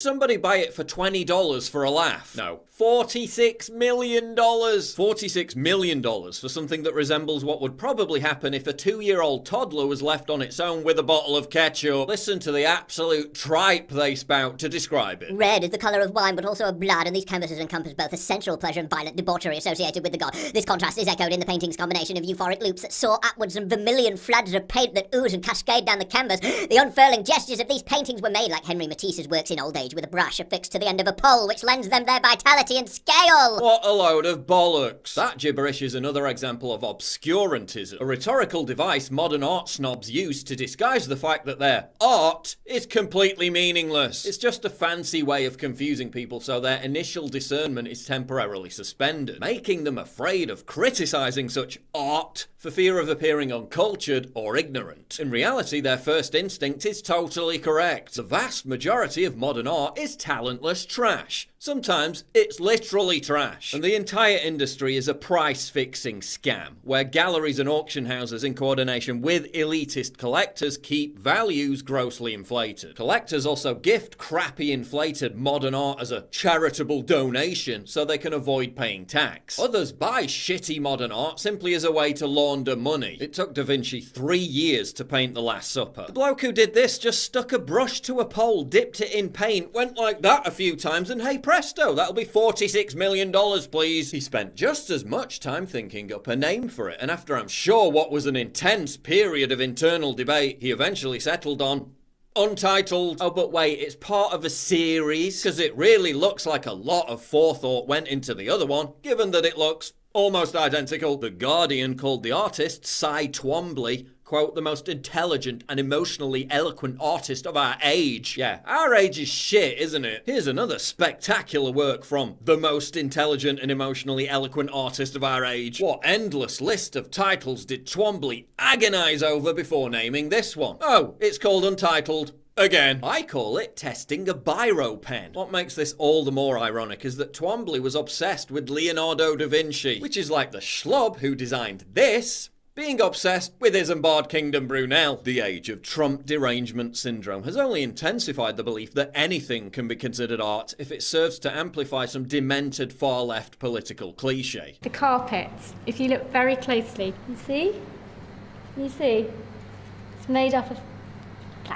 Somebody buy it for $20 for a laugh. No, $46 million. $46 million for something that resembles what would probably happen if a 2-year-old toddler was left on its own with a bottle of ketchup. Listen to the absolute tripe they spout to describe it. Red is the colour of wine, but also of blood, and these canvases encompass both the sensual pleasure and violent debauchery associated with the god. This contrast is echoed in the painting's combination of euphoric loops that soar upwards and vermilion floods of paint that ooze and cascade down the canvas. The unfurling gestures of these paintings were made like Henry Matisse's works in old age, with a brush affixed to the end of a pole, which lends them their vitality and scale. What a load of bollocks. That gibberish is another example of obscurantism, a rhetorical device modern art snobs use to disguise the fact that their art is completely meaningless. It's just a fancy way of confusing people so their initial discernment is temporarily suspended, making them afraid of criticizing such art for fear of appearing uncultured or ignorant. In reality, their first instinct is totally correct. The vast majority of modern art is talentless trash. Sometimes it's literally trash. And the entire industry is a price-fixing scam, where galleries and auction houses in coordination with elitist collectors keep values grossly inflated. Collectors also gift crappy inflated modern art as a charitable donation so they can avoid paying tax. Others buy shitty modern art simply as a way to launder money. It took Da Vinci 3 years to paint The Last Supper. The bloke who did this just stuck a brush to a pole, dipped it in paint, went like that a few times, and hey presto, that'll be $46 million, please. He spent just as much time thinking up a name for it, and after I'm sure what was an intense period of internal debate, he eventually settled on Untitled. Oh, but wait, it's part of a series? Because it really looks like a lot of forethought went into the other one, given that it looks almost identical. The Guardian called the artist, Cy Twombly, quote, the most intelligent and emotionally eloquent artist of our age. Yeah, our age is shit, isn't it? Here's another spectacular work from the most intelligent and emotionally eloquent artist of our age. What endless list of titles did Twombly agonize over before naming this one? Oh, it's called Untitled. Again. I call it testing a biro pen. What makes this all the more ironic is that Twombly was obsessed with Leonardo da Vinci, which is like the schlub who designed this being obsessed with Isambard Kingdom Brunel. The age of Trump derangement syndrome has only intensified the belief that anything can be considered art if it serves to amplify some demented far-left political cliche. The carpets, if you look very closely, you see? It's made up of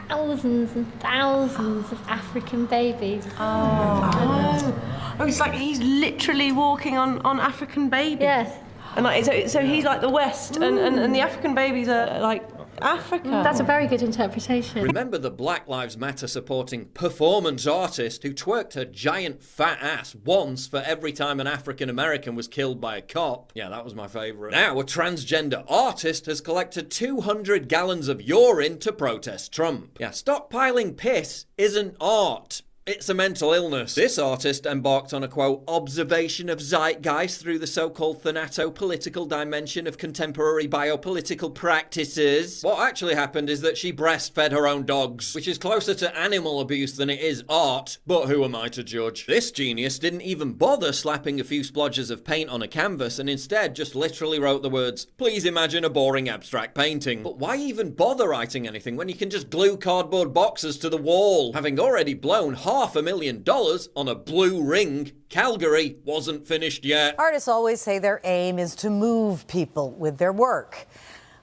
thousands and thousands of African babies. Oh, it's like he's literally walking on African babies. Yes. And like, so he's like the West, and the African babies are like Africa. That's a very good interpretation. Remember the Black Lives Matter supporting performance artist who twerked her giant fat ass once for every time an African American was killed by a cop? Yeah, that was my favourite. Now a transgender artist has collected 200 gallons of urine to protest Trump. Yeah, stockpiling piss isn't art. It's a mental illness. This artist embarked on a, quote, observation of zeitgeist through the so-called thanato-political dimension of contemporary biopolitical practices. What actually happened is that she breastfed her own dogs, which is closer to animal abuse than it is art, but who am I to judge? This genius didn't even bother slapping a few splodges of paint on a canvas and instead just literally wrote the words, please imagine a boring abstract painting. But why even bother writing anything when you can just glue cardboard boxes to the wall? Having already blown $500,000 on a blue ring, Calgary wasn't finished yet. Artists always say their aim is to move people with their work.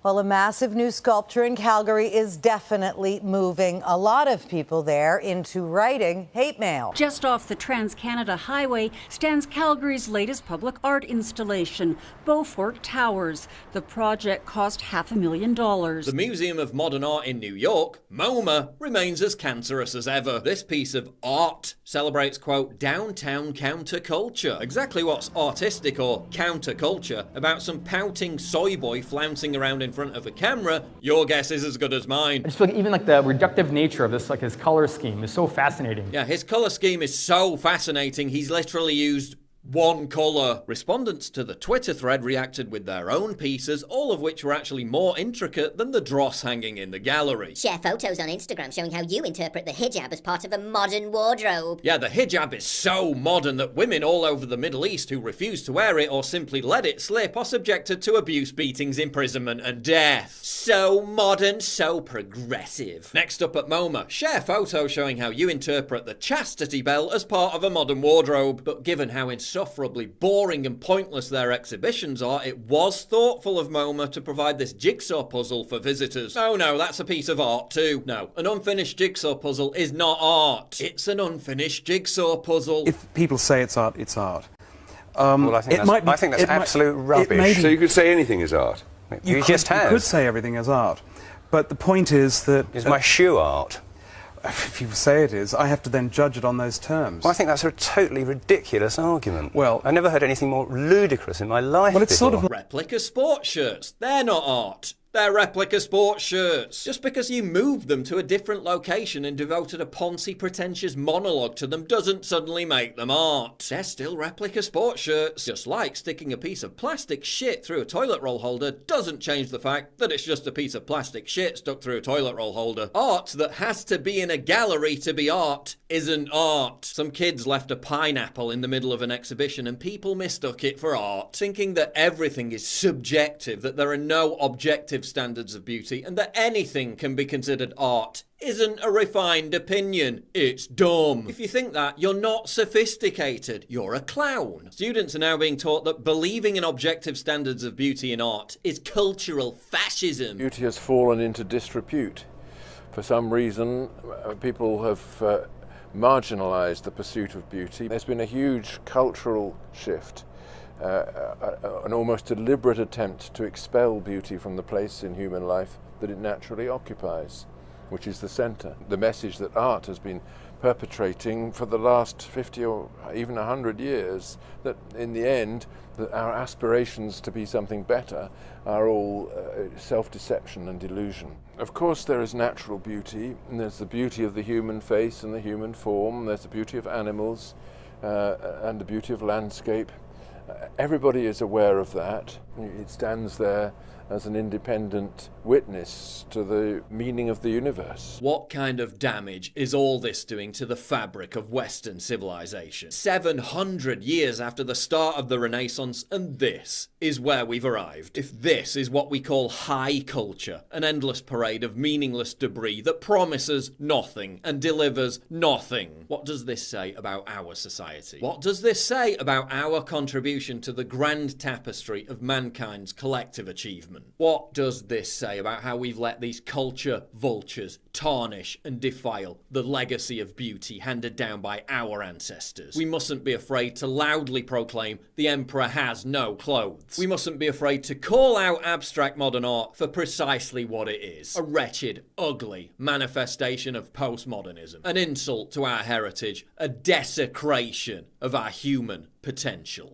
Well, a massive new sculpture in Calgary is definitely moving a lot of people there into writing hate mail. Just off the Trans-Canada Highway stands Calgary's latest public art installation, Beaufort Towers. The project cost $500,000. The Museum of Modern Art in New York, MoMA, remains as cancerous as ever. This piece of art celebrates, quote, downtown counterculture. Exactly what's artistic or counterculture about some pouting soy boy flouncing around in front of a camera, your guess is as good as mine. I just feel like even like the reductive nature of this, like his color scheme is so fascinating. Yeah, his color scheme is so fascinating, he's literally used one colour. Respondents to the Twitter thread reacted with their own pieces, all of which were actually more intricate than the dross hanging in the gallery. Share photos on Instagram showing how you interpret the hijab as part of a modern wardrobe. Yeah, the hijab is so modern that women all over the Middle East who refuse to wear it or simply let it slip are subjected to abuse, beatings, imprisonment and death. So modern, so progressive. Next up at MoMA, share photos showing how you interpret the chastity belt as part of a modern wardrobe. But given how insufferably boring and pointless their exhibitions are, it was thoughtful of MoMA to provide this jigsaw puzzle for visitors. Oh no, that's a piece of art too. No, an unfinished jigsaw puzzle is not art. It's an unfinished jigsaw puzzle. If people say it's art, it's art. Well, I think that's absolute rubbish. So you could say anything is art? You just have. You could say everything is art. But the point is that... Is my shoe art? If you say it is, I have to then judge it on those terms. Well, I think that's a totally ridiculous argument. Well... I never heard anything more ludicrous in my life Well, it's before. sort of... Replica sports shirts. They're not art. They're replica sports shirts. Just because you moved them to a different location and devoted a poncy, pretentious monologue to them doesn't suddenly make them art. They're still replica sports shirts. Just like sticking a piece of plastic shit through a toilet roll holder doesn't change the fact that it's just a piece of plastic shit stuck through a toilet roll holder. Art that has to be in a gallery to be art isn't art. Some kids left a pineapple in the middle of an exhibition and people mistook it for art, thinking that everything is subjective, that there are no objective standards of beauty, and that anything can be considered art isn't a refined opinion. It's dumb. If you think that, you're not sophisticated. You're a clown. Students are now being taught that believing in objective standards of beauty in art is cultural fascism. Beauty has fallen into disrepute. For some reason, people have marginalised the pursuit of beauty. There's been a huge cultural shift. An almost deliberate attempt to expel beauty from the place in human life that it naturally occupies, which is the centre. The message that art has been perpetrating for the last 50 or even 100 years, that in the end, that our aspirations to be something better are all self-deception and delusion. Of course there is natural beauty, and there's the beauty of the human face and the human form, there's the beauty of animals and the beauty of landscape. Everybody is aware of that. It stands there as an independent witness to the meaning of the universe. What kind of damage is all this doing to the fabric of Western civilization? 700 years after the start of the Renaissance, and this is where we've arrived. If this is what we call high culture, an endless parade of meaningless debris that promises nothing and delivers nothing, what does this say about our society? What does this say about our contribution to the grand tapestry of mankind's collective achievement? What does this say about how we've let these culture vultures tarnish and defile the legacy of beauty handed down by our ancestors? We mustn't be afraid to loudly proclaim the emperor has no clothes. We mustn't be afraid to call out abstract modern art for precisely what it is: a wretched, ugly manifestation of postmodernism, an insult to our heritage, a desecration of our human potential.